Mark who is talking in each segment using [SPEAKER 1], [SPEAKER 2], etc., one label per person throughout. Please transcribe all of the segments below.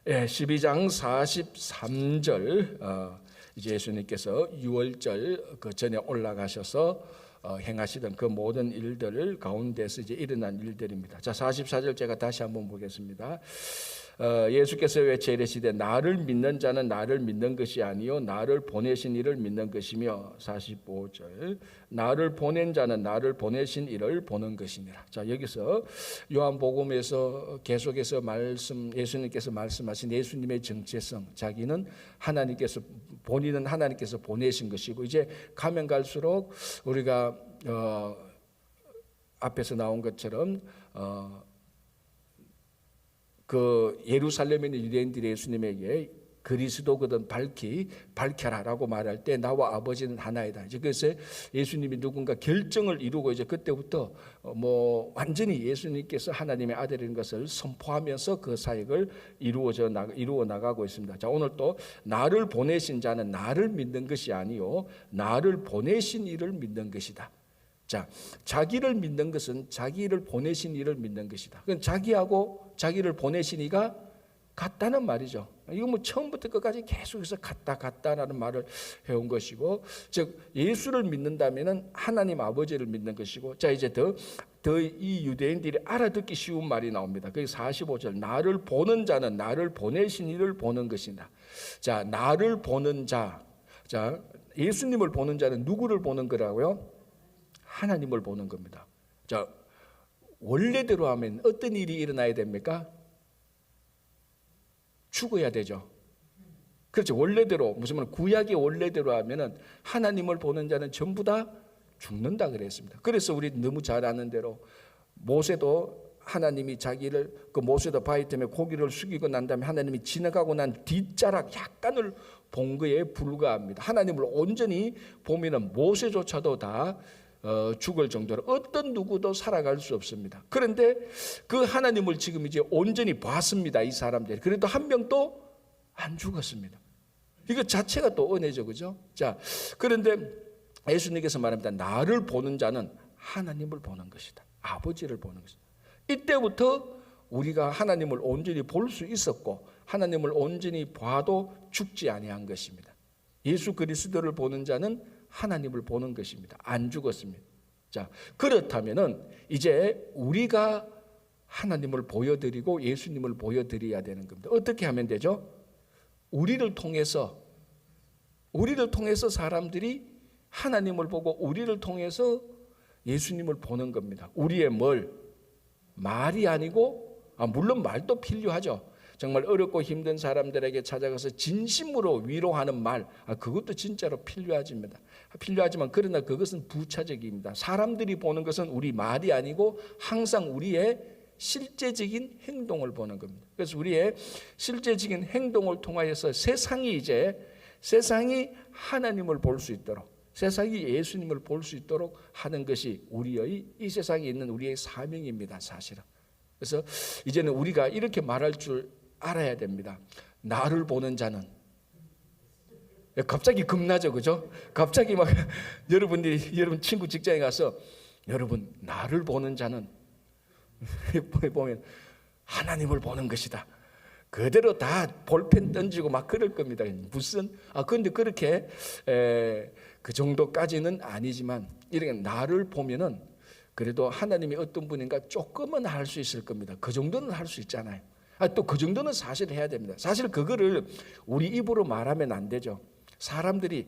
[SPEAKER 1] 12장 43절 이제 예수님께서 유월절 그 전에 올라가셔서 행하시던 그 모든 일들을 가운데서 이제 일어난 일들입니다. 자, 44절 제가 다시 한번 보겠습니다. 예수께서 외쳐 이르시되 나를 믿는 자는 나를 믿는 것이 아니요 나를 보내신 이를 믿는 것이며 45절 나를 보낸 자는 나를 보내신 이를 보는 것이니라. 자, 여기서 요한복음에서 계속해서 예수님께서 말씀하신 예수님의 정체성, 자기는 본인은 하나님께서 보내신 것이고, 이제 가면 갈수록 우리가 앞에서 나온 것처럼 그 예루살렘에 있는 유대인들이 예수님에게 그리스도거든 밝혀라라고 말할 때 나와 아버지는 하나이다. 이제 그래서 예수님이 누군가 결정을 이루고 이제 그때부터 완전히 예수님께서 하나님의 아들인 것을 선포하면서 그 사역을 이루어 나가고 있습니다. 자, 오늘 또 나를 보내신 자는 나를 믿는 것이 아니요 나를 보내신 이를 믿는 것이다. 자, 자기를 믿는 것은 자기를 보내신 이를 믿는 것이다. 그건 자기하고 자기를 보내신 이가 같다는 말이죠. 이거 처음부터 끝까지 계속해서 같다라는 말을 해온 것이고, 즉 예수를 믿는다면은 하나님 아버지를 믿는 것이고, 자 이제 더 이 유대인들이 알아듣기 쉬운 말이 나옵니다. 그게 45절 나를 보는 자는 나를 보내신 이를 보는 것이다. 자, 나를 보는 자, 자 예수님을 보는 자는 누구를 보는 거라고요? 하나님을 보는 겁니다. 자, 원래대로 하면 어떤 일이 일어나야 됩니까? 죽어야 되죠. 그렇죠. 원래대로, 무슨 말, 구약의 원래대로 하면은 하나님을 보는 자는 전부 다 죽는다 그랬습니다. 그래서 우리 너무 잘 아는 대로 모세도 하나님이 자기를 그 모세도 바위 때문에 고기를 숙이고 난 다음에 하나님이 지나가고 난 뒷자락 약간을 본 거에 불과합니다. 하나님을 온전히 보면은 모세조차도 다 죽을 정도로 어떤 누구도 살아갈 수 없습니다. 그런데 그 하나님을 지금 이제 온전히 봤습니다. 이 사람들이. 그래도 한 명도 안 죽었습니다. 이거 자체가 또 은혜죠, 그죠? 자, 그런데 예수님께서 말합니다. 나를 보는 자는 하나님을 보는 것이다. 아버지를 보는 것이다. 이때부터 우리가 하나님을 온전히 볼 수 있었고 하나님을 온전히 봐도 죽지 아니한 것입니다. 예수 그리스도를 보는 자는 하나님을 보는 것입니다. 안 죽었습니다. 자, 그렇다면은 이제 우리가 하나님을 보여드리고 예수님을 보여드려야 되는 겁니다. 어떻게 하면 되죠? 우리를 통해서 사람들이 하나님을 보고 우리를 통해서 예수님을 보는 겁니다. 우리의 말이 아니고, 물론 말도 필요하죠. 정말 어렵고 힘든 사람들에게 찾아가서 진심으로 위로하는 말, 그것도 진짜로 필요하지만 그러나 그것은 부차적입니다. 사람들이 보는 것은 우리 말이 아니고 항상 우리의 실제적인 행동을 보는 겁니다. 그래서 우리의 실제적인 행동을 통하여서 세상이 하나님을 볼 수 있도록, 세상이 예수님을 볼 수 있도록 하는 것이 이 세상에 있는 우리의 사명입니다, 사실은. 그래서 이제는 우리가 이렇게 말할 줄 알아야 됩니다. 나를 보는 자는, 갑자기 겁나죠, 그죠? 갑자기 막 여러분 친구 직장에 가서 여러분 나를 보는 자는 보면 하나님을 보는 것이다. 그대로 다 볼펜 던지고 막 그럴 겁니다. 그런데 그렇게 그 정도까지는 아니지만 이렇게 나를 보면은 그래도 하나님이 어떤 분인가 조금은 알 수 있을 겁니다. 그 정도는 할 수 있잖아요. 또 그 정도는 사실 해야 됩니다. 사실 그거를 우리 입으로 말하면 안 되죠. 사람들이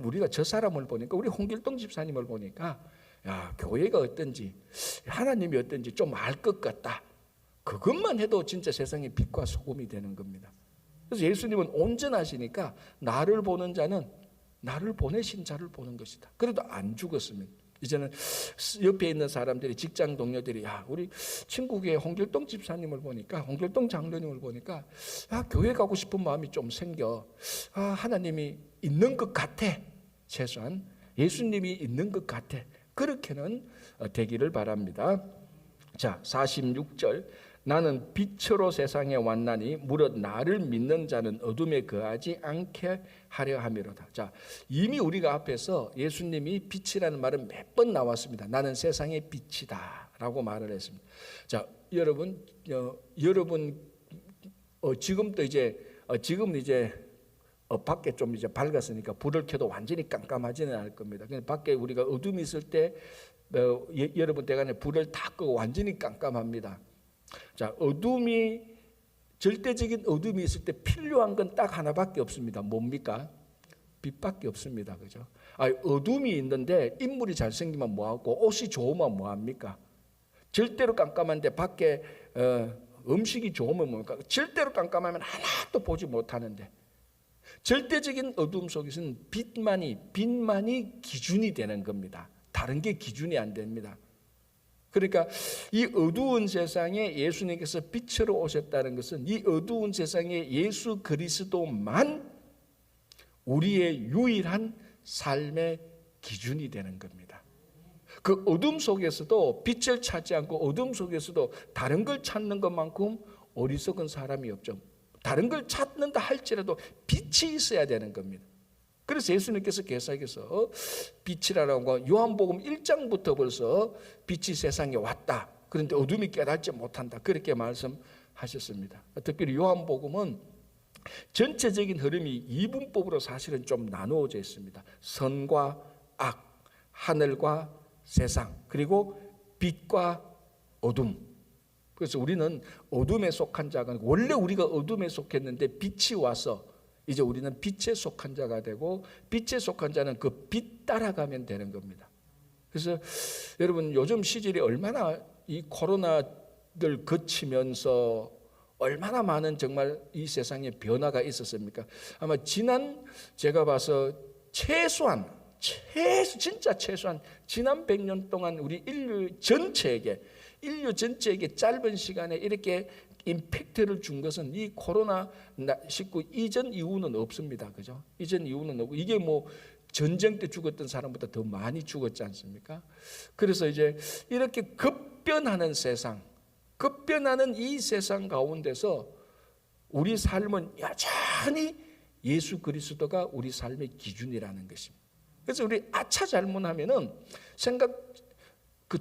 [SPEAKER 1] 우리가 저 사람을 보니까, 우리 홍길동 집사님을 보니까 교회가 어떤지 하나님이 어떤지 좀 알 것 같다. 그것만 해도 진짜 세상의 빛과 소금이 되는 겁니다. 그래서 예수님은 온전하시니까 나를 보는 자는 나를 보내신 자를 보는 것이다. 그래도 안 죽었습니다. 이제는 옆에 있는 사람들이, 직장 동료들이 우리 친구의 홍길동 집사님을 보니까, 홍길동 장로님을 보니까 교회 가고 싶은 마음이 좀 생겨. 하나님이 있는 것 같아. 최소한 예수님이 있는 것 같아. 그렇게는 되기를 바랍니다. 자, 46절 나는 빛으로 세상에 왔나니 무릇 나를 믿는 자는 어둠에 거하지 않게 하려 함이로다. 자, 이미 우리가 앞에서 예수님이 빛이라는 말은 몇 번 나왔습니다. 나는 세상의 빛이다 라고 말을 했습니다. 자, 여러분 지금은 이제 밖에 좀 이제 밝았으니까 불을 켜도 완전히 깜깜하지는 않을 겁니다. 그냥 밖에 우리가 어둠이 있을 때 여러분 댁 안에 불을 다 끄고 완전히 깜깜합니다. 자, 절대적인 어둠이 있을 때 필요한 건 딱 하나밖에 없습니다. 뭡니까? 빛밖에 없습니다. 그죠? 어둠이 있는데 인물이 잘생기면 뭐하고 옷이 좋으면 뭐합니까? 절대로 깜깜한데 밖에 음식이 좋으면 뭡니까? 절대로 깜깜하면 하나도 보지 못하는데, 절대적인 어둠 속에서는 빛만이 기준이 되는 겁니다. 다른 게 기준이 안 됩니다. 그러니까 이 어두운 세상에 예수님께서 빛으로 오셨다는 것은 이 어두운 세상에 예수 그리스도만 우리의 유일한 삶의 기준이 되는 겁니다. 그 어둠 속에서도 빛을 찾지 않고 어둠 속에서도 다른 걸 찾는 것만큼 어리석은 사람이 없죠. 다른 걸 찾는다 할지라도 빛이 있어야 되는 겁니다. 그래서 예수님께서 계시록에서 빛이라고 요한복음 1장부터 벌써 빛이 세상에 왔다. 그런데 어둠이 깨닫지 못한다. 그렇게 말씀하셨습니다. 특별히 요한복음은 전체적인 흐름이 이분법으로 사실은 좀 나누어져 있습니다. 선과 악, 하늘과 세상, 그리고 빛과 어둠. 그래서 우리는 어둠에 속한 자가, 원래 우리가 어둠에 속했는데 빛이 와서 이제 우리는 빛에 속한 자가 되고, 빛에 속한 자는 그 빛 따라가면 되는 겁니다. 그래서 여러분, 요즘 시절이 얼마나 이 코로나를 거치면서 얼마나 많은 정말 이 세상에 변화가 있었습니까? 아마 제가 봐서 진짜 최소한 지난 100년 동안 우리 인류 전체에게 짧은 시간에 이렇게 임팩트를 준 것은 이 코로나19 이전 이후는 없습니다. 그죠? 이전 이후는 없고, 이게 뭐 전쟁 때 죽었던 사람보다 더 많이 죽었지 않습니까? 그래서 이제 이렇게 급변하는 이 세상 가운데서 우리 삶은 여전히 예수 그리스도가 우리 삶의 기준이라는 것입니다. 그래서 우리 잘못하면은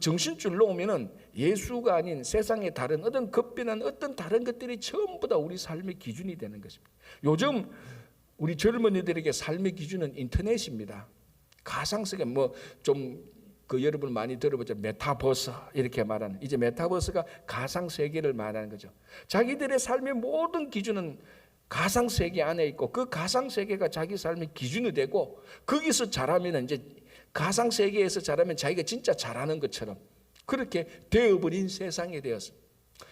[SPEAKER 1] 정신줄로 오면은 예수가 아닌 세상의 다른 어떤 급변한 어떤 다른 것들이 전부 다 우리 삶의 기준이 되는 것입니다. 요즘 우리 젊은이들에게 삶의 기준은 인터넷입니다. 가상세계 여러분 많이 들어보죠. 메타버스 이렇게 말하는, 이제 메타버스가 가상세계를 말하는 거죠. 자기들의 삶의 모든 기준은 가상세계 안에 있고, 그 가상세계가 자기 삶의 기준이 되고, 거기서 자라면 이제 가상세계에서 자라면 자기가 진짜 잘하는 것처럼 그렇게 되어버린 세상이 되었습니다.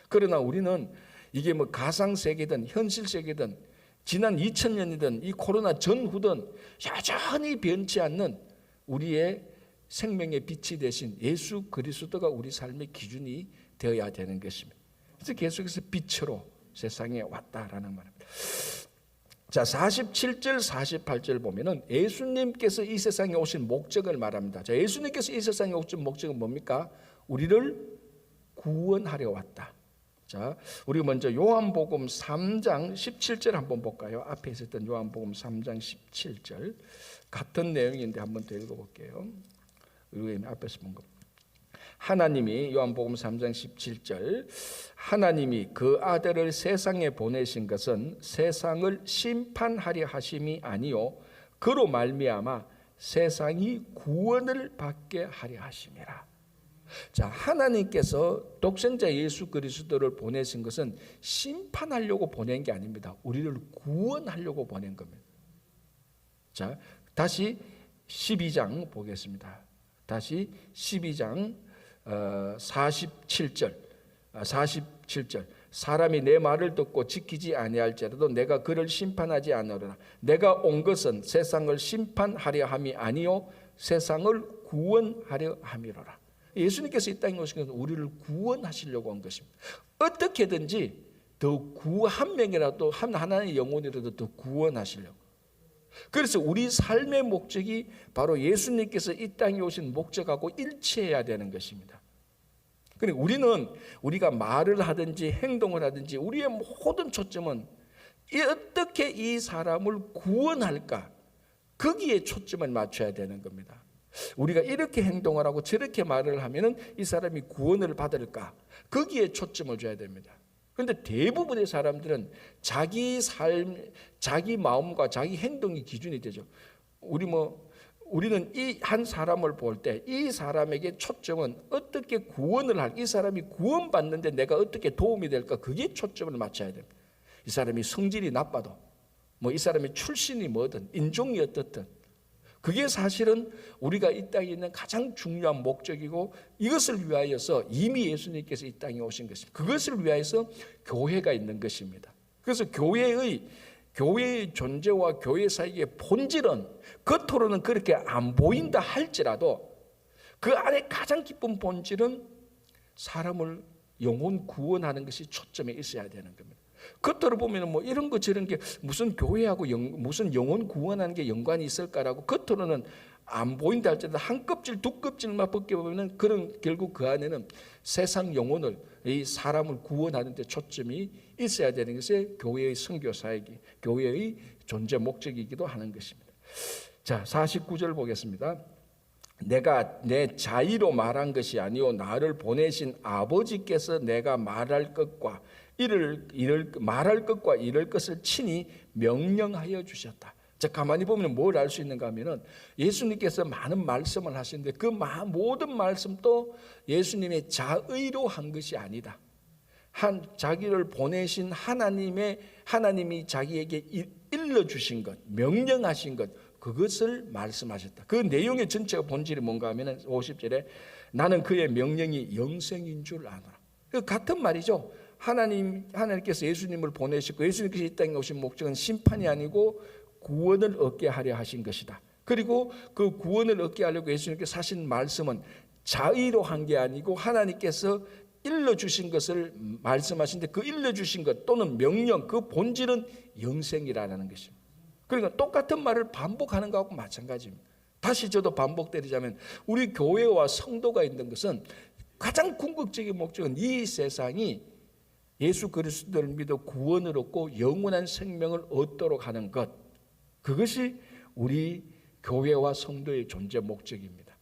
[SPEAKER 1] 그러나 우리는 이게 뭐 가상세계든 현실세계든 지난 2000년이든 이 코로나 전후든 여전히 변치 않는 우리의 생명의 빛이 되신 예수 그리스도가 우리 삶의 기준이 되어야 되는 것입니다. 그래서 계속해서 빛으로 세상에 왔다라는 말입니다. 자, 47절 48절 보면은 예수님께서 이 세상에 오신 목적을 말합니다. 자, 예수님께서 이 세상에 오신 목적은 뭡니까? 우리를 구원하려 왔다. 자, 우리 먼저 요한복음 3장 17절 한번 볼까요? 앞에 있었던 요한복음 3장 17절 같은 내용인데 한번 더 읽어볼게요. 우리 앞에서 본 거. 하나님이, 요한복음 3장 17절, 하나님이 그 아들을 세상에 보내신 것은 세상을 심판하려 하심이 아니요 그로 말미암아 세상이 구원을 받게 하려 하심이라. 자, 하나님께서 독생자 예수 그리스도를 보내신 것은 심판하려고 보낸 게 아닙니다. 우리를 구원하려고 보낸 겁니다. 자, 다시 12장 보겠습니다. 다시 12장 47절 사람이 내 말을 듣고 지키지 아니할지라도 내가 그를 심판하지 않으리라. 내가 온 것은 세상을 심판하려 함이 아니요 세상을 구원하려 함이로라. 예수님께서 이 땅에 오신 것은 우리를 구원하시려고 온 것입니다. 어떻게든지 한 명이라도 하나의 영혼이라도 더 구원하시려고. 그래서 우리 삶의 목적이 바로 예수님께서 이 땅에 오신 목적하고 일치해야 되는 것입니다. 그러니까 우리가 말을 하든지 행동을 하든지 우리의 모든 초점은 어떻게 이 사람을 구원할까, 거기에 초점을 맞춰야 되는 겁니다. 우리가 이렇게 행동을 하고 저렇게 말을 하면은 이 사람이 구원을 받을까, 거기에 초점을 줘야 됩니다. 그런데 대부분의 사람들은 자기 삶, 자기 마음과 자기 행동이 기준이 되죠. 우리는 이 한 사람을 볼 때 이 사람에게 초점은 어떻게 구원을 이 사람이 구원받는데 내가 어떻게 도움이 될까, 그게 초점을 맞춰야 됩니다. 이 사람이 성질이 나빠도 이 사람의 출신이 뭐든 인종이 어떻든 그게 사실은 우리가 이 땅에 있는 가장 중요한 목적이고, 이것을 위하여서 이미 예수님께서 이 땅에 오신 것입니다. 그것을 위하여서 교회가 있는 것입니다. 그래서 교회의 존재와 교회 사이의 본질은 겉으로는 그렇게 안 보인다 할지라도 그 안에 가장 깊은 본질은 사람을 영혼 구원하는 것이 초점에 있어야 되는 겁니다. 겉으로 보면 이런 거 저런 게 무슨 교회하고 무슨 영혼 구원하는 게 연관이 있을까라고 겉으로는 안 보인다 할지라도 한 껍질 두 껍질만 벗겨보면 결국 그 안에는 세상 영혼을, 이 사람을 구원하는 데 초점이 있어야 되는 것이 교회의 선교 사역이, 교회의 존재 목적이기도 하는 것입니다. 자, 49절 보겠습니다. 내가 내 자의로 말한 것이 아니요 나를 보내신 아버지께서 내가 말할 것과 이럴 것을 친히 명령하여 주셨다. 자, 가만히 보면 뭘 알 수 있는가 하면은 예수님께서 많은 말씀을 하시는데 그 모든 말씀도 예수님의 자의로 한 것이 아니다. 자기를 보내신 하나님이 자기에게 일러주신 것, 명령하신 것, 그것을 말씀하셨다. 그 내용의 전체가 본질이 뭔가 하면은 50절에 나는 그의 명령이 영생인 줄 아노라. 그 같은 말이죠. 하나님께서 예수님을 보내시고 예수님께서 이 땅에 오신 목적은 심판이 아니고 구원을 얻게 하려 하신 것이다. 그리고 그 구원을 얻게 하려고 예수님께서 하신 말씀은 자의로 한 게 아니고 하나님께서 일러주신 것을 말씀하신데 그 일러주신 것 또는 명령, 그 본질은 영생이라는 것입니다. 그러니까 똑같은 말을 반복하는 것하고 마찬가지입니다. 다시 저도 반복드리자면 우리 교회와 성도가 있는 것은 가장 궁극적인 목적은 이 세상이 예수 그리스도를 믿어 구원을 얻고 영원한 생명을 얻도록 하는 것, 그것이 우리 교회와 성도의 존재 목적입니다.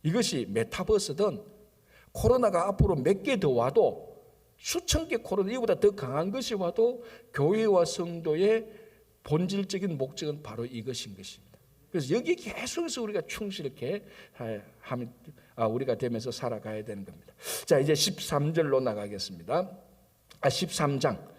[SPEAKER 1] 이것이 메타버스든 코로나가 앞으로 몇 개 더 와도 수천 개 코로나 이보다 더 강한 것이 와도 교회와 성도의 본질적인 목적은 바로 이것인 것입니다. 그래서 여기 계속해서 우리가 충실하게 우리가 되면서 살아가야 되는 겁니다. 자, 이제 13절로 나가겠습니다. 13장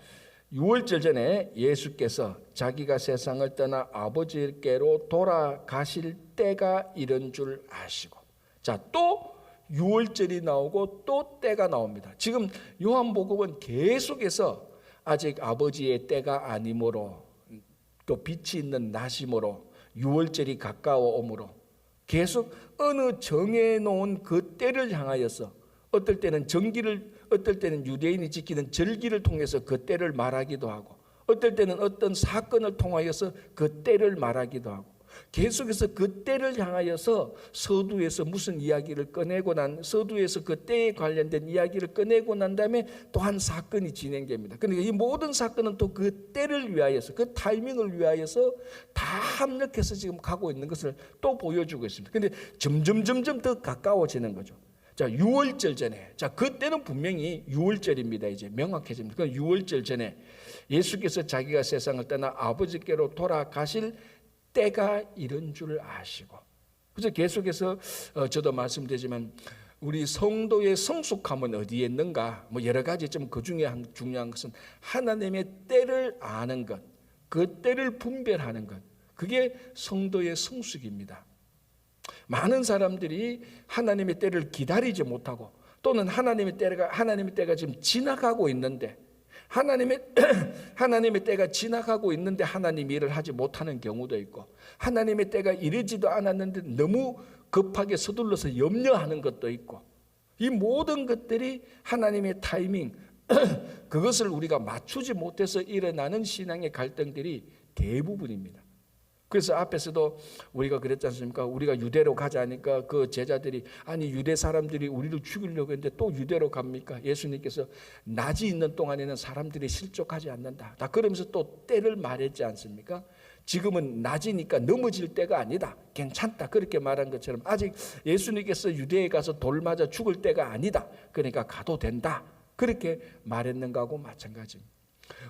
[SPEAKER 1] 6월절 전에 예수께서 자기가 세상을 떠나 아버지께로 돌아가실 때가 이른 줄 아시고, 자, 또 6월절이 나오고 또 때가 나옵니다. 지금 요한복음은 계속해서 아직 아버지의 때가 아니므로 또 빛이 있는 낮이므로 6월절이 가까워 오므로 계속 어느 정해놓은 그 때를 향하여서 어떨 때는 어떨 때는 유대인이 지키는 절기를 통해서 그 때를 말하기도 하고 어떨 때는 어떤 사건을 통하여서 그 때를 말하기도 하고 계속해서 그 때를 향하여서 서두에서 무슨 이야기를 꺼내고 서두에서 그 때에 관련된 이야기를 꺼내고 난 다음에 또 한 사건이 진행됩니다. 그러니까 이 모든 사건은 또 그 때를 위하여서 그 타이밍을 위하여서 다 합력해서 지금 가고 있는 것을 또 보여주고 있습니다. 그런데 점점 더 가까워지는 거죠. 자, 6월절 전에, 자, 그때는 분명히 6월절입니다. 이제 명확해집니다. 그 6월절 전에 예수께서 자기가 세상을 떠나 아버지께로 돌아가실 때가 이른 줄 아시고, 그래서 계속해서 저도 말씀드리지만 우리 성도의 성숙함은 어디에 있는가? 여러 가지 좀 그 중에 중요한 것은 하나님의 때를 아는 것, 그 때를 분별하는 것, 그게 성도의 성숙입니다. 많은 사람들이 하나님의 때를 기다리지 못하고 또는 하나님의 때가 지금 지나가고 있는데 하나님의 때가 지나가고 있는데 하나님 일을 하지 못하는 경우도 있고 하나님의 때가 이르지도 않았는데 너무 급하게 서둘러서 염려하는 것도 있고 이 모든 것들이 하나님의 타이밍 그것을 우리가 맞추지 못해서 일어나는 신앙의 갈등들이 대부분입니다. 그래서 앞에서도 우리가 그랬지 않습니까? 우리가 유대로 가자니까 그 제자들이 아니 유대 사람들이 우리를 죽이려고 했는데 또 유대로 갑니까? 예수님께서 낮이 있는 동안에는 사람들이 실족하지 않는다. 다 그러면서 또 때를 말했지 않습니까? 지금은 낮이니까 넘어질 때가 아니다. 괜찮다. 그렇게 말한 것처럼 아직 예수님께서 유대에 가서 돌 맞아 죽을 때가 아니다. 그러니까 가도 된다. 그렇게 말했는가 하고 마찬가지입니다.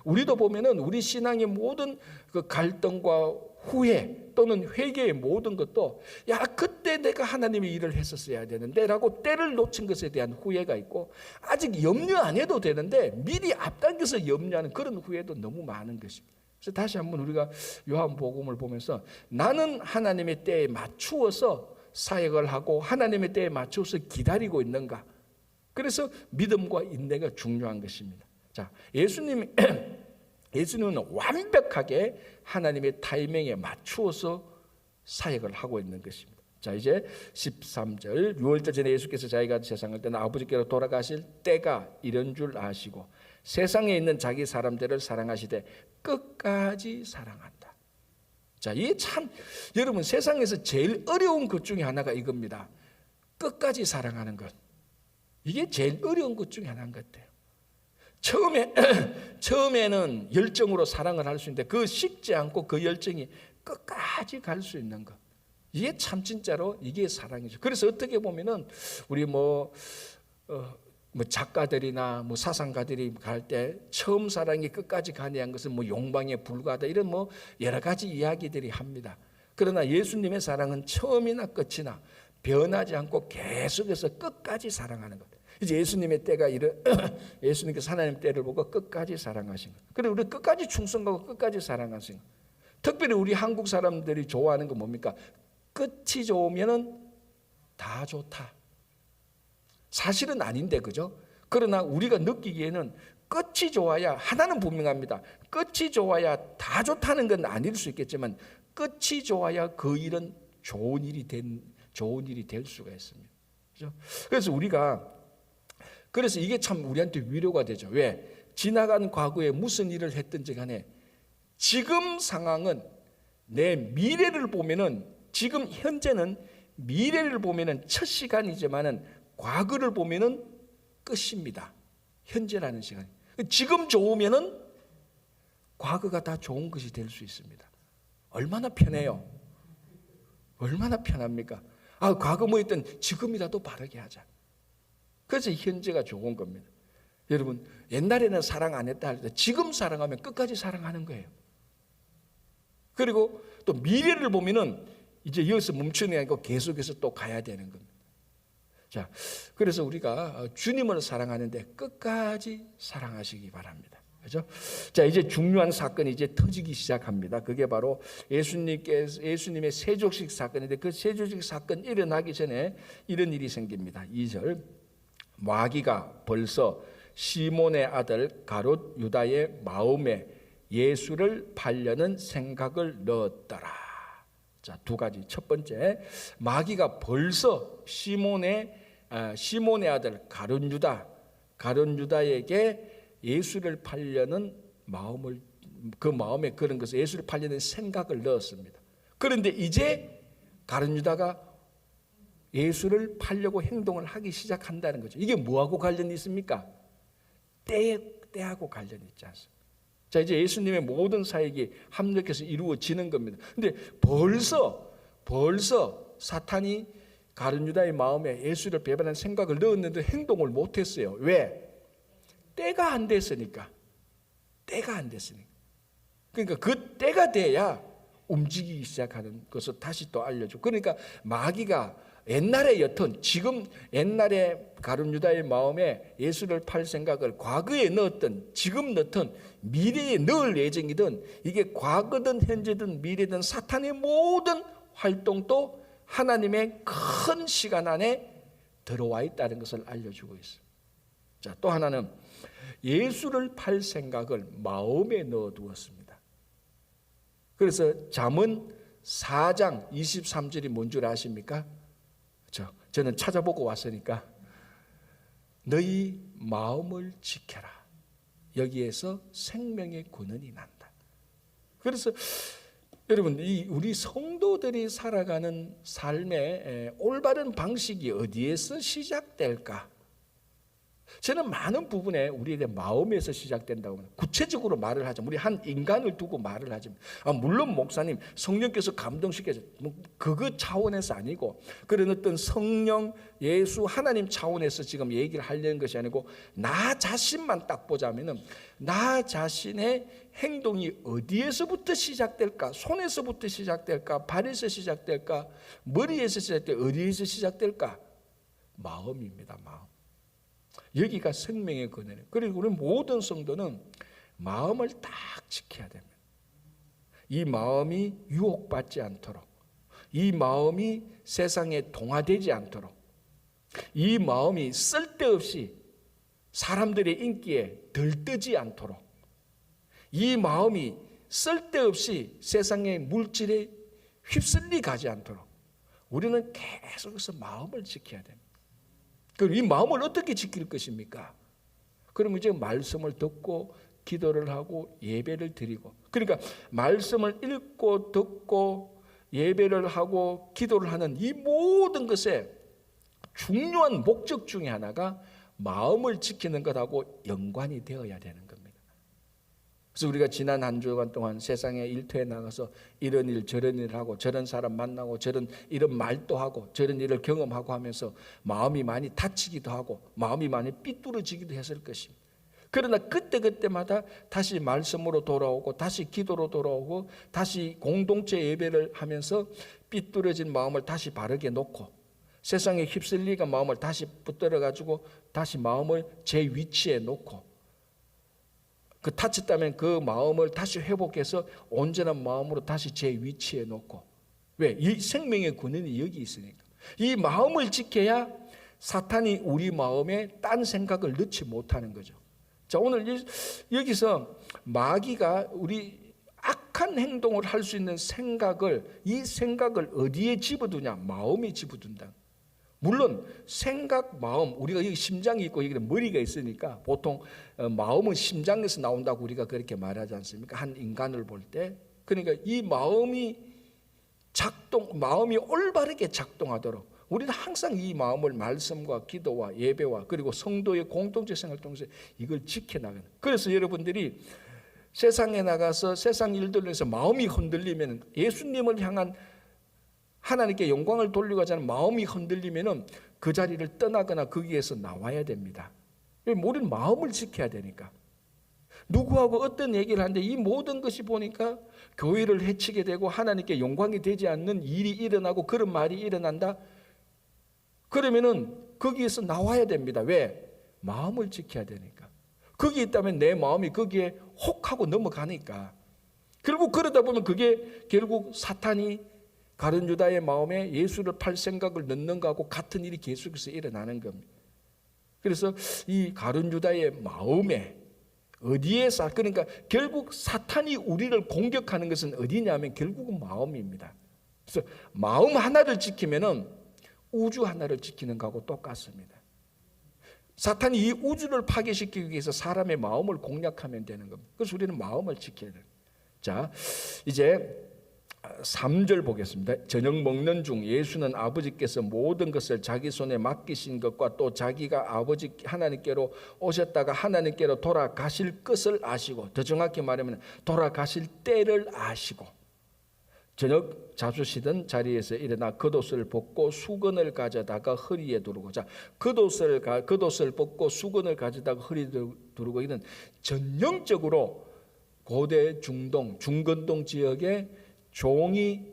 [SPEAKER 1] 우리도 보면은 우리 신앙의 모든 그 갈등과 후회 또는 회개의 모든 것도 야 그때 내가 하나님의 일을 했었어야 되는데 라고 때를 놓친 것에 대한 후회가 있고, 아직 염려 안 해도 되는데 미리 앞당겨서 염려하는 그런 후회도 너무 많은 것입니다. 그래서 다시 한번 우리가 요한복음을 보면서 나는 하나님의 때에 맞추어서 사역을 하고 하나님의 때에 맞추어서 기다리고 있는가. 그래서 믿음과 인내가 중요한 것입니다. 자, 예수님은 완벽하게 하나님의 타이밍에 맞추어서 사역을 하고 있는 것입니다. 자, 이제 13절, 6월절 전에 예수께서 자기가 세상을 떠나 아버지께로 돌아가실 때가 이런 줄 아시고 세상에 있는 자기 사람들을 사랑하시되 끝까지 사랑한다. 자, 이게 참 여러분 세상에서 제일 어려운 것 중에 하나가 이겁니다. 끝까지 사랑하는 것. 이게 제일 어려운 것 중에 하나인 것 같아요. 처음에는 열정으로 사랑을 할 수 있는데 그 식지 않고 그 열정이 끝까지 갈 수 있는 것. 이게 참 진짜로 이게 사랑이죠. 그래서 어떻게 보면은 우리 뭐 작가들이나 뭐 사상가들이 갈 때 처음 사랑이 끝까지 가능한 것은 뭐 용방에 불과하다 이런 뭐 여러 가지 이야기들이 합니다. 그러나 예수님의 사랑은 처음이나 끝이나 변하지 않고 계속해서 끝까지 사랑하는 것. 이제 예수님의 때가 예수님께서 하나님의 때를 보고 끝까지 사랑하신 것. 그리고 우리 끝까지 충성하고 끝까지 사랑하신 것. 특별히 우리 한국 사람들이 좋아하는 건 뭡니까? 끝이 좋으면은 다 좋다. 사실은 아닌데 그죠? 그러나 우리가 느끼기에는 끝이 좋아야, 하나는 분명합니다. 끝이 좋아야 다 좋다는 건 아닐 수 있겠지만 끝이 좋아야 그 일은 좋은 일이 될 수가 있습니다. 그죠? 그래서 이게 참 우리한테 위로가 되죠. 왜? 지나간 과거에 무슨 일을 했든지 간에 지금 상황은 내 미래를 보면은, 지금 현재는 미래를 보면은 첫 시간이지만은 과거를 보면은 끝입니다. 현재라는 시간. 지금 좋으면은 과거가 다 좋은 것이 될 수 있습니다. 얼마나 편해요. 얼마나 편합니까? 과거 뭐 했던 지금이라도 바르게 하자. 그래서 현재가 좋은 겁니다. 여러분, 옛날에는 사랑 안 했다 할 때 지금 사랑하면 끝까지 사랑하는 거예요. 그리고 또 미래를 보면은 이제 여기서 멈추는 게 아니고 계속해서 또 가야 되는 겁니다. 자, 그래서 우리가 주님을 사랑하는데 끝까지 사랑하시기 바랍니다. 그렇죠? 자, 이제 중요한 사건이 이제 터지기 시작합니다. 그게 바로 예수님의 세족식 사건인데, 그 세족식 사건 일어나기 전에 이런 일이 생깁니다. 2절, 마귀가 벌써 시몬의 아들 가롯 유다의 마음에 예수를 팔려는 생각을 넣었더라. 자, 두 가지. 첫 번째, 마귀가 벌써 시몬의 아들 가롯 유다에게 예수를 팔려는 마음을, 그 마음에 그런 것을, 예수를 팔려는 생각을 넣었습니다. 그런데 이제 가롯 유다가 예수를 팔려고 행동을 하기 시작한다는 거죠. 이게 뭐하고 관련이 있습니까? 때하고 관련이 있지 않습니까? 자, 이제 예수님의 모든 사역이 합력해서 이루어지는 겁니다. 근데 벌써 사탄이 가룟 유다의 마음에 예수를 배반하는 생각을 넣었는데 행동을 못했어요. 왜? 때가 안 됐으니까. 그러니까 그 때가 돼야 움직이기 시작하는 것을 다시 또 알려줘. 그러니까 마귀가 옛날에 옅은, 지금 옛날에 가룟 유다의 마음에 예수를 팔 생각을 과거에 넣었던, 지금 넣든 미래에 넣을 예정이든, 이게 과거든 현재든 미래든 사탄의 모든 활동도 하나님의 큰 시간 안에 들어와 있다는 것을 알려주고 있어요. 자, 또 하나는 예수를 팔 생각을 마음에 넣어두었습니다. 그래서 잠언 4장 23절이 뭔 줄 아십니까? 저는 찾아보고 왔으니까 너희 마음을 지켜라. 여기에서 생명의 근원이 난다. 그래서 여러분, 우리 성도들이 살아가는 삶의 올바른 방식이 어디에서 시작될까? 저는 많은 부분에 우리의 마음에서 시작된다고 합니다. 구체적으로 말을 하죠. 우리 한 인간을 두고 말을 하죠. 물론 목사님 성령께서 감동시켜서 그거 차원에서 아니고 그런 어떤 성령, 예수, 하나님 차원에서 지금 얘기를 하려는 것이 아니고 나 자신만 딱 보자면은 나 자신의 행동이 어디에서부터 시작될까? 손에서부터 시작될까? 발에서 시작될까? 머리에서 시작될까? 어디에서 시작될까? 마음입니다. 마음. 여기가 생명의 근원이에요. 그리고 우리 모든 성도는 마음을 딱 지켜야 됩니다. 이 마음이 유혹받지 않도록, 이 마음이 세상에 동화되지 않도록, 이 마음이 쓸데없이 사람들의 인기에 들뜨지 않도록, 이 마음이 쓸데없이 세상의 물질에 휩쓸리 가지 않도록 우리는 계속해서 마음을 지켜야 됩니다. 그럼 이 마음을 어떻게 지킬 것입니까? 그러면 이제 말씀을 듣고 기도를 하고 예배를 드리고, 그러니까 말씀을 읽고 듣고 예배를 하고 기도를 하는 이 모든 것에 중요한 목적 중에 하나가 마음을 지키는 것하고 연관이 되어야 되는 겁니다. 그래서 우리가 지난 한 주간 동안 세상에 일터에 나가서 이런 일 저런 일을 하고 저런 사람 만나고 저런 이런 말도 하고 저런 일을 경험하고 하면서 마음이 많이 다치기도 하고 마음이 많이 삐뚤어지기도 했을 것입니다. 그러나 그때마다 다시 말씀으로 돌아오고 다시 기도로 돌아오고 다시 공동체 예배를 하면서 삐뚤어진 마음을 다시 바르게 놓고 세상에 휩쓸리가 마음을 다시 붙들어 가지고 다시 마음을 제 위치에 놓고 그 다쳤다면 그 마음을 다시 회복해서 온전한 마음으로 다시 제 위치에 놓고, 왜? 이 생명의 근원이 여기 있으니까. 이 마음을 지켜야 사탄이 우리 마음에 딴 생각을 넣지 못하는 거죠. 자, 오늘 여기서 마귀가 우리 악한 행동을 할 수 있는 생각을, 이 생각을 어디에 집어두냐? 마음에 집어둔다. 물론 생각, 마음, 우리가 여기 심장이 있고 여기 머리가 있으니까 보통 마음은 심장에서 나온다고 우리가 그렇게 말하지 않습니까? 한 인간을 볼 때. 그러니까 이 마음이 마음이 올바르게 작동하도록 우리는 항상 이 마음을 말씀과 기도와 예배와 그리고 성도의 공동체 생활을 통해서 이걸 지켜나가는. 그래서 여러분들이 세상에 나가서 세상 일들로 해서 마음이 흔들리면 예수님을 향한 하나님께 영광을 돌리고 하지 않은 마음이 흔들리면은 그 자리를 떠나거나 거기에서 나와야 됩니다. 우리는 마음을 지켜야 되니까. 누구하고 어떤 얘기를 하는데 이 모든 것이 보니까 교회를 해치게 되고 하나님께 영광이 되지 않는 일이 일어나고 그런 말이 일어난다. 그러면은 거기에서 나와야 됩니다. 왜? 마음을 지켜야 되니까. 거기 있다면 내 마음이 거기에 혹하고 넘어가니까. 결국 그러다 보면 그게 결국 사탄이 가룟 유다의 마음에 예수를 팔 생각을 넣는 것하고 같은 일이 계속해서 일어나는 겁니다. 그래서 이 가룟 유다의 마음에 어디에서, 그러니까 결국 사탄이 우리를 공격하는 것은 어디냐면 결국은 마음입니다. 그래서 마음 하나를 지키면은 우주 하나를 지키는 것하고 똑같습니다. 사탄이 이 우주를 파괴시키기 위해서 사람의 마음을 공략하면 되는 겁니다. 그래서 우리는 마음을 지켜야 돼요. 자, 이제 3절 보겠습니다. 저녁 먹는 중 예수는 아버지께서 모든 것을 자기 손에 맡기신 것과 또 자기가 아버지 하나님께로 오셨다가 하나님께로 돌아가실 것을 아시고, 더 정확히 말하면 돌아가실 때를 아시고, 저녁 잡수시던 자리에서 일어나 겉옷을 벗고 수건을 가져다가 허리에 두르고, 자, 겉옷을 벗고 수건을 가져다가 허리에 두르고, 이는 전형적으로 고대 중동, 중건동 지역의 종이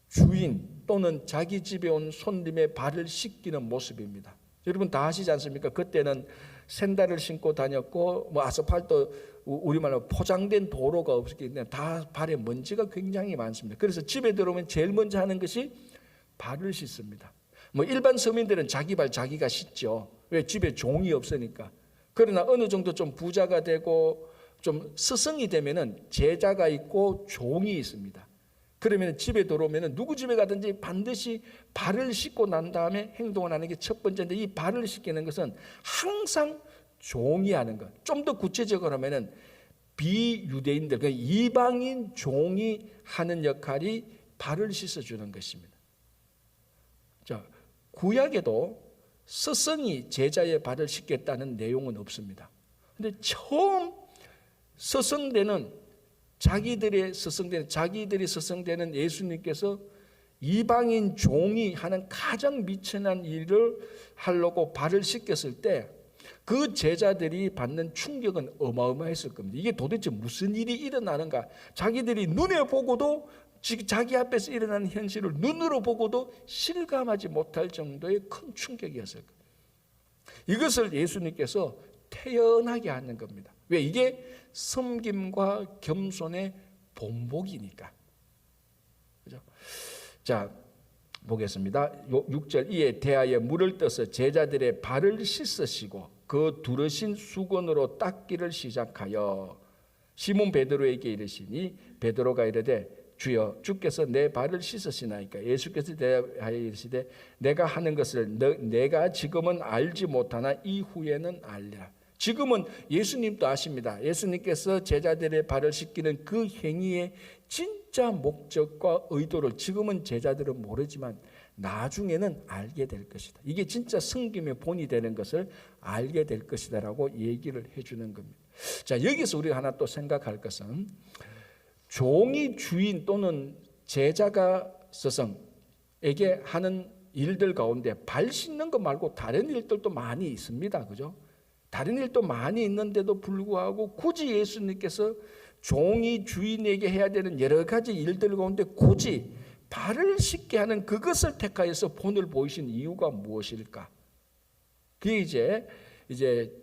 [SPEAKER 1] 주인 또는 자기 집에 온 손님의 발을 씻기는 모습입니다. 여러분 다 아시지 않습니까? 그때는 샌들을 신고 다녔고 뭐 아스팔트, 우리말로 포장된 도로가 없었기 때문에 다 발에 먼지가 굉장히 많습니다. 그래서 집에 들어오면 제일 먼저 하는 것이 발을 씻습니다. 뭐 일반 서민들은 자기 발 자기가 씻죠. 왜? 집에 종이 없으니까. 그러나 어느 정도 좀 부자가 되고 좀 스승이 되면은 제자가 있고 종이 있습니다. 그러면 집에 들어오면 누구 집에 가든지 반드시 발을 씻고 난 다음에 행동을 하는 게 첫 번째인데, 이 발을 씻기는 것은 항상 종이 하는 것. 좀 더 구체적으로 하면은 비유대인들, 그러니까 이방인 종이 하는 역할이 발을 씻어주는 것입니다. 자, 구약에도 스승이 제자의 발을 씻겠다는 내용은 없습니다. 근데 처음 스승되는 자기들이 스승되는 예수님께서 이방인 종이 하는 가장 미천한 일을 하려고 발을 씻겼을 때 그 제자들이 받는 충격은 어마어마했을 겁니다. 이게 도대체 무슨 일이 일어나는가? 자기들이 눈에 보고도 자기 앞에서 일어나는 현실을 눈으로 보고도 실감하지 못할 정도의 큰 충격이었을 겁니다. 이것을 예수님께서 태연하게 하는 겁니다. 왜? 이게 섬김과 겸손의 본보기니까. 그죠? 자, 보겠습니다. 6절 이에 대하여 물을 떠서 제자들의 발을 씻으시고 그 두르신 수건으로 닦기를 시작하여 시몬 베드로에게 이르시니 베드로가 이르되 주여 주께서 내 발을 씻으시나이까? 예수께서 대하여 이르시되 내가 하는 것을 내가 지금은 알지 못하나 이후에는 알리라. 지금은 예수님도 아십니다. 예수님께서 제자들의 발을 씻기는 그 행위의 진짜 목적과 의도를 지금은 제자들은 모르지만 나중에는 알게 될 것이다. 이게 진짜 섬김의 본이 되는 것을 알게 될 것이다 라고 얘기를 해주는 겁니다. 자, 여기서 우리가 하나 또 생각할 것은 종이 주인 또는 제자가 스승에게 하는 일들 가운데 발 씻는 것 말고 다른 일들도 많이 있습니다. 그죠? 다른 일도 많이 있는데도 불구하고 굳이 예수님께서 종이 주인에게 해야 되는 여러 가지 일들 가운데 굳이 발을 씻게 하는 그것을 택하여서 본을 보이신 이유가 무엇일까? 그게 이제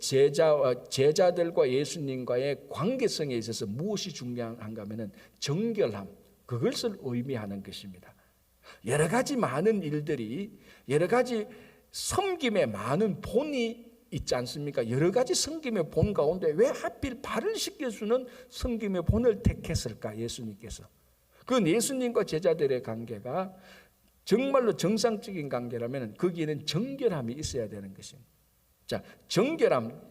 [SPEAKER 1] 제자들과 예수님과의 관계성에 있어서 무엇이 중요한가 하면은 정결함, 그것을 의미하는 것입니다. 여러 가지 많은 일들이 여러 가지 섬김의 많은 본이 있지 않습니까? 여러 가지 섬김의 본 가운데 왜 하필 발을 씻겨주는 섬김의 본을 택했을까? 예수님께서. 그건 예수님과 제자들의 관계가 정말로 정상적인 관계라면 거기에는 정결함이 있어야 되는 것입니다. 자, 정결함,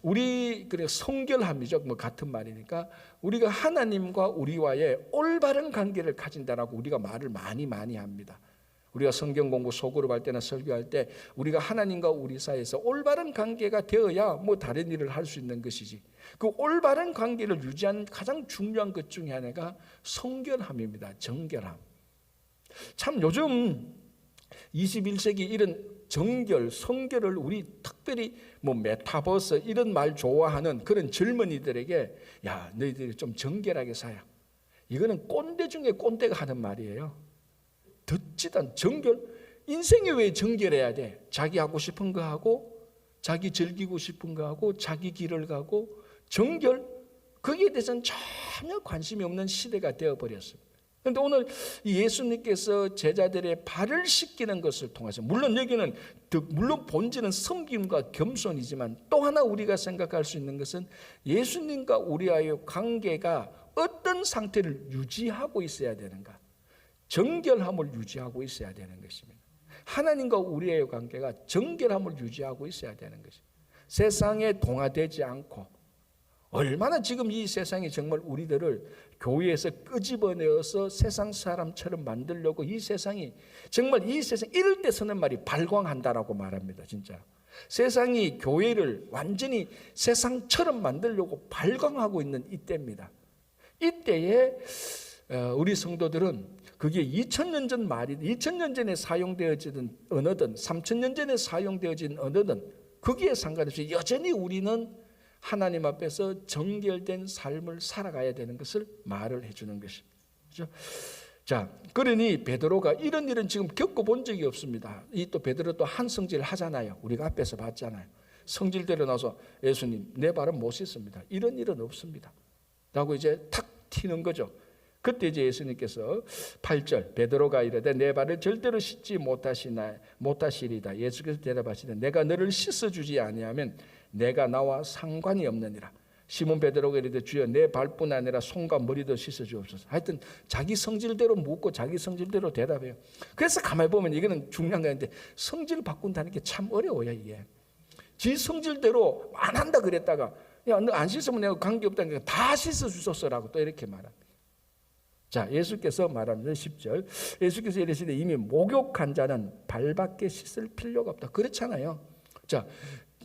[SPEAKER 1] 우리 성결함이죠. 뭐 같은 말이니까 우리가 하나님과 우리와의 올바른 관계를 가진다라고 우리가 말을 많이 합니다. 우리가 성경 공부 소그룹 할 때나 설교할 때 우리가 하나님과 우리 사이에서 올바른 관계가 되어야 뭐 다른 일을 할 수 있는 것이지. 그 올바른 관계를 유지하는 가장 중요한 것 중에 하나가 성결함입니다. 정결함. 참 요즘 21세기 이런 정결, 성결을 우리 특별히 뭐 메타버스 이런 말 좋아하는 그런 젊은이들에게 야, 너희들이 좀 정결하게 살아. 이거는 꼰대 중에 꼰대가 하는 말이에요. 듣지도 않 정결. 인생이 왜 정결해야 돼? 자기 하고 싶은 거 하고 자기 즐기고 싶은 거 하고 자기 길을 가고 정결? 거기에 대해서는 전혀 관심이 없는 시대가 되어버렸습니다. 그런데 오늘 예수님께서 제자들의 발을 씻기는 것을 통해서 물론 여기는 물론 본질은 섬김과 겸손이지만 또 하나 우리가 생각할 수 있는 것은 예수님과 우리와의 관계가 어떤 상태를 유지하고 있어야 되는가? 정결함을 유지하고 있어야 되는 것입니다. 하나님과 우리의 관계가 정결함을 유지하고 있어야 되는 것입니다. 세상에 동화되지 않고 얼마나 지금 이 세상이 정말 우리들을 교회에서 끄집어내어서 세상 사람처럼 만들려고 이 세상이 정말 이 세상 이럴 때 쓰는 말이 발광한다라고 말합니다. 진짜 세상이 교회를 완전히 세상처럼 만들려고 발광하고 있는 이때입니다. 이때에 우리 성도들은 그게 2000년 전 말이 2000년 전에 사용되어진 언어든 3000년 전에 사용되어진 언어든 거기에 상관없이 여전히 우리는 하나님 앞에서 정결된 삶을 살아가야 되는 것을 말을 해주는 것입니다. 그렇죠? 자, 그러니 베드로가 이런 일은 지금 겪어본 적이 없습니다. 이 또 베드로 또 한 성질 하잖아요. 우리가 앞에서 봤잖아요. 성질대로 나서 예수님 내 발은 못 씻습니다. 이런 일은 없습니다. 라고 이제 탁 튀는 거죠. 그때 이제 예수님께서 8절 베드로가 이르되 내 발을 절대로 씻지 못하시리다. 예수께서 대답하시되 내가 너를 씻어주지 아니하면 내가 나와 상관이 없느니라. 시몬 베드로가 이르되 주여 내 발뿐 아니라 손과 머리도 씻어주옵소서. 하여튼 자기 성질대로 묻고 자기 성질대로 대답해요. 그래서 가만히 보면 이거는 중요한 거인데 성질 바꾼다는 게 참 어려워요. 이게 지 성질대로 안 한다 그랬다가 야 너 안 씻으면 내가 관계없다니까 다 씻어주소서라고 또 이렇게 말합니다. 자, 예수께서 말합니다. 10절. 예수께서 이르시되 이미 목욕한 자는 발밖에 씻을 필요가 없다. 그렇잖아요. 자,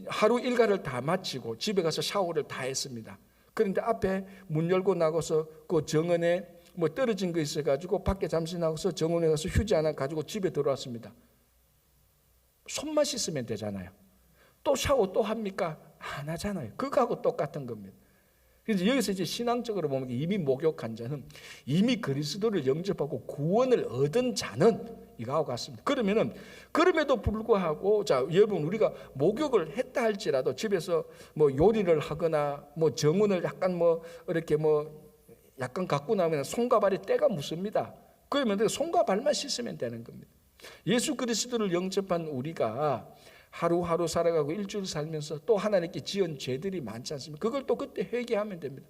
[SPEAKER 1] 하루 일과를 다 마치고 집에 가서 샤워를 다 했습니다. 그런데 앞에 문 열고 나가서 그 정원에 뭐 떨어진 거 있어가지고 밖에 잠시 나가서 정원에 가서 휴지 하나 가지고 집에 들어왔습니다. 손만 씻으면 되잖아요. 또 샤워 또 합니까? 안 하잖아요. 그거하고 똑같은 겁니다. 그래서 여기서 이제 신앙적으로 보면 이미 목욕한 자는, 이미 그리스도를 영접하고 구원을 얻은 자는 이거하고 같습니다. 그럼에도 불구하고, 자, 여러분, 우리가 목욕을 했다 할지라도 집에서 뭐 요리를 하거나 뭐 정원을 약간 뭐 이렇게 뭐 약간 갖고 나면 손과 발에 때가 묻습니다. 그러면 손과 발만 씻으면 되는 겁니다. 예수 그리스도를 영접한 우리가 하루하루 살아가고 일주일 살면서 또 하나님께 지은 죄들이 많지 않습니까? 그걸 또 그때 회개하면 됩니다.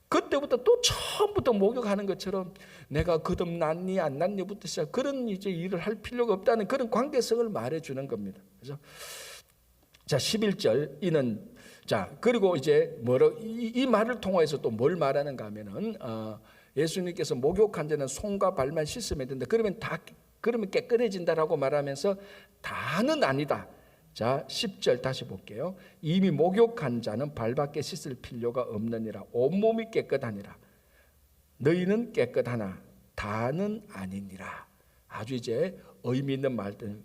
[SPEAKER 1] 그때부터 또 처음부터 목욕하는 것처럼 내가 거듭났니 안 났니부터 시작, 그런 이제 일을 할 필요가 없다는 그런 관계성을 말해주는 겁니다. 그래서 자, 11절 이는, 자, 그리고 이제 이 말을 통해서 또 뭘 말하는가 하면은 예수님께서 목욕한 자는 손과 발만 씻으면 된다. 그러면 깨끗해진다라고 말하면서 다는 아니다. 자, 10절 다시 볼게요. 이미 목욕한 자는 발밖에 씻을 필요가 없느니라. 온몸이 깨끗하니라. 너희는 깨끗하나 다는 아니니라. 아주 이제 의미 있는 말들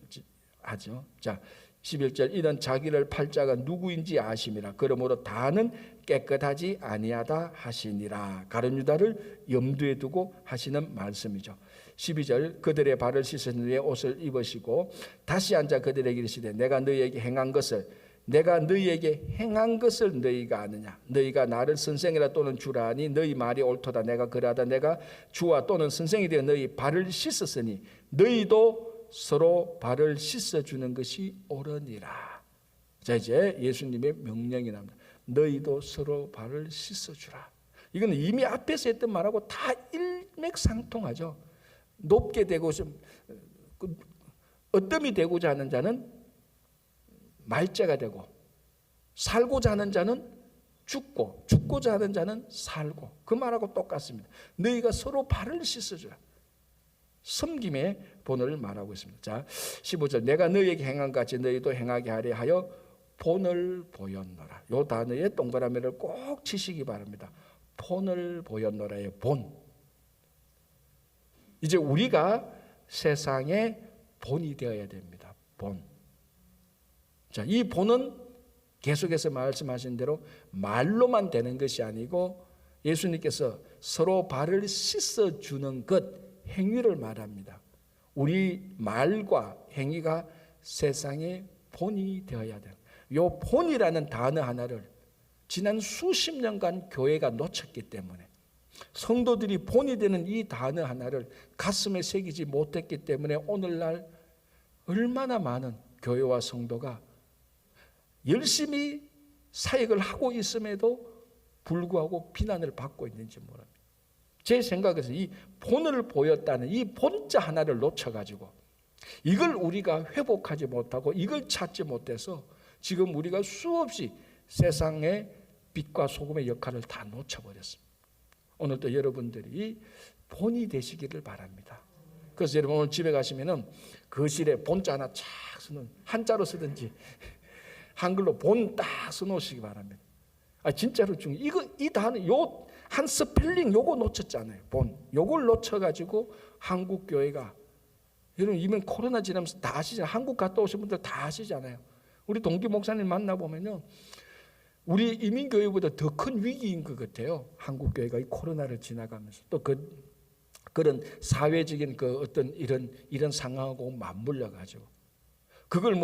[SPEAKER 1] 하죠. 자, 11절 이는 자기를 팔 자가 누구인지 아심이라. 그러므로 다는 깨끗하지 아니하다 하시니라. 가룟 유다를 염두에 두고 하시는 말씀이죠. 12절 그들의 발을 씻은 후에 옷을 입으시고 다시 앉아 그들에게 이르시되 내가 너희에게 행한 것을 너희가 아느냐. 너희가 나를 선생이라 또는 주라 하니 너희 말이 옳도다. 내가 그러하다. 내가 주와 또는 선생이 되어 너희 발을 씻었으니 너희도 서로 발을 씻어주는 것이 옳으니라. 자, 이제 예수님의 명령이 납니다. 너희도 서로 발을 씻어주라. 이건 이미 앞에서 했던 말하고 다 일맥상통하죠. 높게 되고 어뜸이 되고자 하는 자는 말죄가 되고, 살고자 하는 자는 죽고, 죽고자 하는 자는 살고, 그 말하고 똑같습니다. 너희가 서로 발을 씻어주라. 섬김의 본을 말하고 있습니다. 자, 15절 내가 너희에게 행한 같이 너희도 행하게 하려 하여 본을 보였노라. 이 단어에 동그라미를 꼭 치시기 바랍니다. 본을 보였노라의 본. 이제 우리가 세상의 본이 되어야 됩니다. 본. 자, 이 본은 계속해서 말씀하신 대로 말로만 되는 것이 아니고 예수님께서 서로 발을 씻어주는 것, 행위를 말합니다. 우리 말과 행위가 세상의 본이 되어야 돼요. 이 본이라는 단어 하나를 지난 수십 년간 교회가 놓쳤기 때문에, 성도들이 본이 되는 이 단어 하나를 가슴에 새기지 못했기 때문에 오늘날 얼마나 많은 교회와 성도가 열심히 사역을 하고 있음에도 불구하고 비난을 받고 있는지 모릅니다. 제 생각에서 이 본을 보였다는 이 본자 하나를 놓쳐가지고 이걸 우리가 회복하지 못하고 이걸 찾지 못해서 지금 우리가 수없이 세상의 빛과 소금의 역할을 다 놓쳐버렸습니다. 오늘도 여러분들이 본이 되시기를 바랍니다. 그래서 여러분 오늘 집에 가시면은 거실에 본자 하나 쫙 쓰는, 한자로 쓰든지 한글로 본 딱 써놓으시기 바랍니다. 진짜로 이 단어 한 스펠링 요거 놓쳤잖아요. 본 요걸 놓쳐가지고 한국 교회가, 여러분 이번 코로나 지나면서 다 아시잖아요. 한국 갔다 오신 분들 다 아시잖아요. 우리 동기 목사님 만나보면요, 우리 이민교회보다 더 큰 위기인 것 같아요. 한국 교회가 이 코로나를 지나가면서 또 그런 사회적인 어떤 이런 상황하고 맞물려 가지고 그걸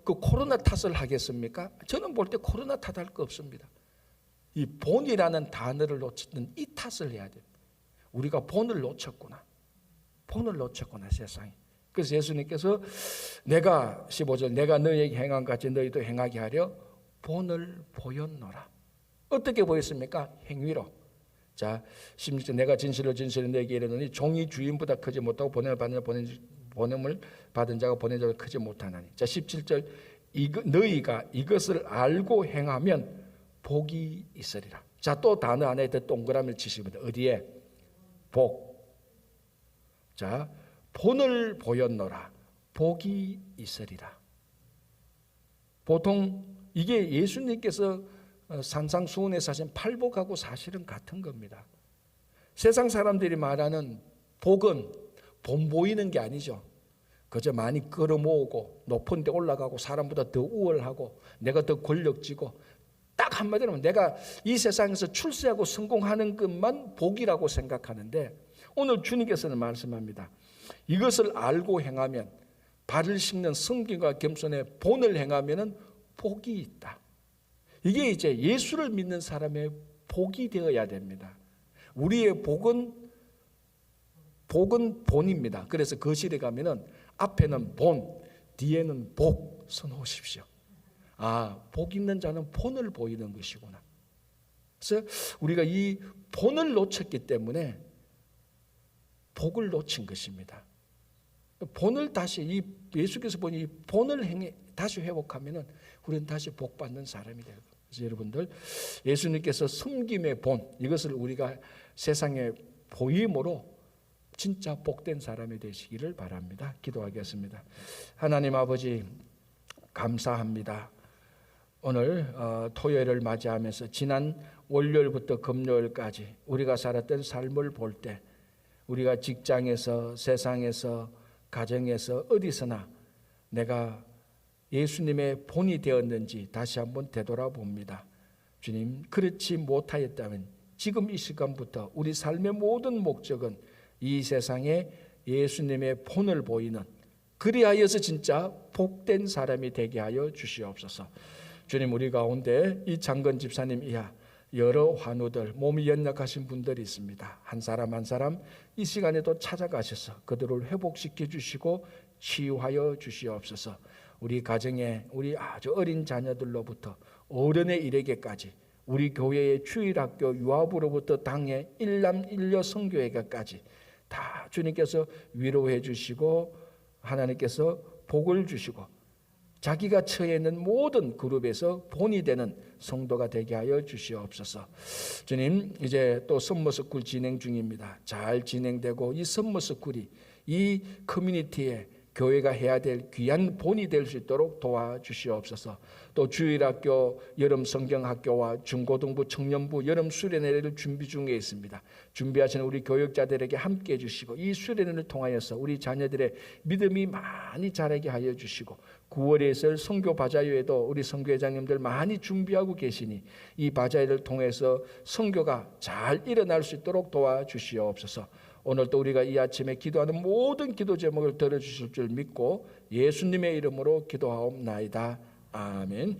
[SPEAKER 1] 그 코로나 탓을 하겠습니까? 저는 볼 때 코로나 탓할 거 없습니다. 이 본이라는 단어를 놓쳤던 이 탓을 해야 돼요. 우리가 본을 놓쳤구나. 세상에. 그래서 예수님께서 내가 15절 내가 너희에게 행한 같이 너희도 행하게 하려 본을 보였노라. 어떻게 보였습니까? 행위로. 자, 16절 내가 진실로 너희에게 이르노니 종이 주인보다 크지 못하고 보냄을 받은 자가 보낸 자보다 크지 못하나니. 자, 17절 너희가 이것을 알고 행하면 복이 있으리라. 자, 또 단어 안에 더 동그라미를 치십니다. 어디에? 복. 자, 본을 보였노라. 복이 있으리라. 보통 이게 예수님께서 산상수훈에서 하신 팔복하고 사실은 같은 겁니다. 세상 사람들이 말하는 복은 본 보이는 게 아니죠. 그저 많이 끌어모으고 높은 데 올라가고 사람보다 더 우월하고 내가 더 권력지고, 딱 한마디로 하면 내가 이 세상에서 출세하고 성공하는 것만 복이라고 생각하는데, 오늘 주님께서는 말씀합니다. 이것을 알고 행하면, 발을 씻는 성경과 겸손의 본을 행하면 복이 있다. 이게 이제 예수를 믿는 사람의 복이 되어야 됩니다. 우리의 복은 본입니다. 그래서 거실에 가면은 앞에는 본, 뒤에는 복 써놓으십시오. 복 있는 자는 본을 보이는 것이구나. 그래서 우리가 이 본을 놓쳤기 때문에 복을 놓친 것입니다. 본을 다시, 예수께서 보니 이 본을 다시 회복하면은 우리는 다시 복 받는 사람이 되고. 그래서 여러분들, 예수님께서 섬김의 본, 이것을 우리가 세상에 보임으로 진짜 복된 사람이 되시기를 바랍니다. 기도하겠습니다. 하나님 아버지, 감사합니다. 오늘 토요일을 맞이하면서 지난 월요일부터 금요일까지 우리가 살았던 삶을 볼 때, 우리가 직장에서, 세상에서, 가정에서 어디서나 내가 예수님의 본이 되었는지 다시 한번 되돌아봅니다. 주님, 그렇지 못하였다면 지금 이 시간부터 우리 삶의 모든 목적은 이 세상에 예수님의 본을 보이는, 그리하여서 진짜 복된 사람이 되게 하여 주시옵소서. 주님, 우리 가운데 이 장건 집사님 이하 여러 환우들, 몸이 연약하신 분들이 있습니다. 한 사람 한 사람 이 시간에도 찾아가셔서 그들을 회복시켜 주시고 치유하여 주시옵소서. 우리 가정에 우리 아주 어린 자녀들로부터 어른에 이르기까지, 우리 교회의 주일학교 유아부로부터 당의 일남 일녀 성교회까지 다 주님께서 위로해 주시고 하나님께서 복을 주시고 자기가 처해 있는 모든 그룹에서 본이 되는 성도가 되게 하여 주시옵소서. 주님, 이제 또 선머스쿨 진행 중입니다. 잘 진행되고 이 선머스쿨이 이 커뮤니티에 교회가 해야 될 귀한 본이 될 수 있도록 도와주시옵소서. 또 주일학교, 여름 성경학교와 중고등부, 청년부 여름 수련회를 준비 중에 있습니다. 준비하시는 우리 교육자들에게 함께해 주시고 이 수련회를 통하여서 우리 자녀들의 믿음이 많이 자라게 하여 주시고, 9월에 있을 선교 바자회에도 우리 선교회장님들 많이 준비하고 계시니 이 바자회를 통해서 선교가 잘 일어날 수 있도록 도와주시옵소서. 오늘도 우리가 이 아침에 기도하는 모든 기도 제목을 들어주실 줄 믿고 예수님의 이름으로 기도하옵나이다. 아멘.